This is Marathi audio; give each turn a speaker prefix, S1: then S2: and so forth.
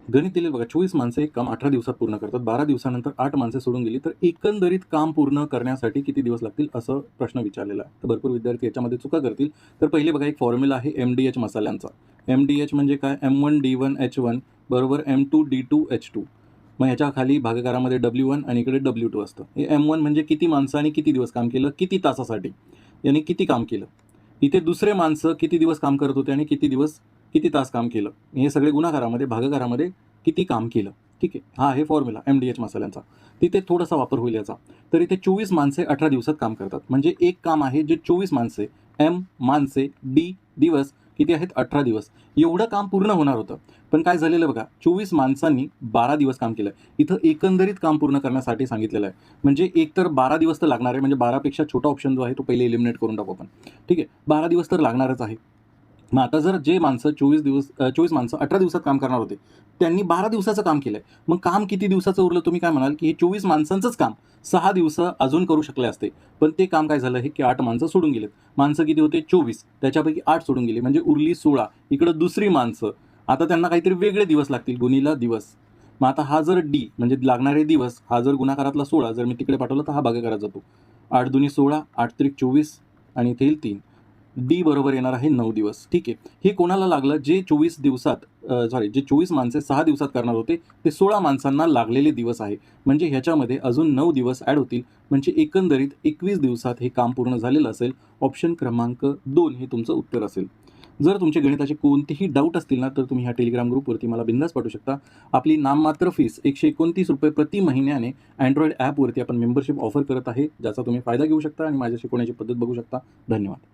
S1: गणित दिले बघा, 24 माणसं एक काम 18 दिवसात पूर्ण करतात. 12 दिवसानंतर 8 माणसं सोडून गेली, तर एकंदरीत काम पूर्ण करण्यासाठी किती दिवस लागतील, असं प्रश्न विचारलेला आहे. तर भरपूर विद्यार्थी याच्यामध्ये चुका करतील. तर पहिले बघा, एक फॉर्म्युला आहे MDH मसाल्यांचा. MDH म्हणजे काय? M1D1H1 बरोबर M2D2H2. मग ह्याच्या खाली भागाकारामध्ये W1 आणि इकडे W2 असतं. हे M1 म्हणजे किती माणसं आणि किती दिवस काम केलं, किती तासासाठी, यानी किती काम केलं. इथे दुसरे माणसं किती दिवस काम करत होते आणि किती तास काम केलं. हे सगळे गुणाकारामध्ये, भागाकारामध्ये किती काम केलं. ठीक आहे, हा आहे फॉर्म्युला MDH मसाल्यांचा. तिथे थोडासा वापर होईल याचा. तर इथे 24 माणसे 18 दिवसात काम करतात. म्हणजे एक काम आहे जे 24 माणसे, M माणसे, D दिवस, किती आहेत? 18 दिवस. एवढं काम पूर्ण होणार होतं. पण काय झालेलं बघा, 24 माणसांनी 12 दिवस काम केलं. इथं एकंदरीत काम पूर्ण करण्यासाठी सांगितलेलं आहे. म्हणजे एक तर 12 दिवस तर लागणार आहे. म्हणजे 12 पेक्षा छोटा ऑप्शन जो आहे तो पहिले एलिमिनेट करून टाकू आपण. ठीक आहे, 12 दिवस तर लागणारच आहे. मग आता जर जे माणसं 24 माणसं 18 दिवसात काम करणार होते, त्यांनी 12 दिवसाचं काम केलंय. मग काम किती दिवसाचं उरलं? तुम्ही काय म्हणाल, की हे 24 माणसांचंच काम 6 दिवस अजून करू शकले असते. पण ते काम काय झालं, हे की 8 माणसं सोडून गेलेत. माणसं किती होते? 24. त्याच्यापैकी 8 सोडून गेले, म्हणजे उरली 16. इकडं दुसरी माणसं. आता त्यांना काहीतरी वेगळे दिवस लागतील, गुणिला दिवस. मग आता हा जर D म्हणजे लागणारे दिवस, हा जर गुणाकारातला 16 जर मी तिकडे पाठवला, तर हा भागाकारात जातो. 8 दुनी 16, 8 त्रिक 24 आणि इथे येईल 3. D बरोबर येणार आहे 9 दिवस. ठीक आहे. हे कोणाला लागलं? जे 24 दिवसात जे 24 माणसे 6 दिवसात करणार होते, ते 16 माणसांना लागलेले दिवस आहे. म्हणजे ह्याच्यामध्ये अजून 9 दिवस ॲड होतील. म्हणजे एकंदरीत 21 दिवसात हे काम पूर्ण झालेलं असेल. ऑप्शन क्रमांक 2 हे तुमचं उत्तर असेल. जर तुमचे गणिताचे कोणतेही डाऊट असतील ना, तर तुम्ही ह्या टेलिग्राम ग्रुपवरती मला बिंदास पाठवू शकता. आपली नाममात्र फीस ₹129 प्रति महिन्याने Android ॲपवरती आपण मेंबरशिप ऑफर करत आहे, ज्याचा तुम्ही फायदा घेऊ शकता आणि माझ्या शिकवण्याची पद्धत बघू शकता. धन्यवाद.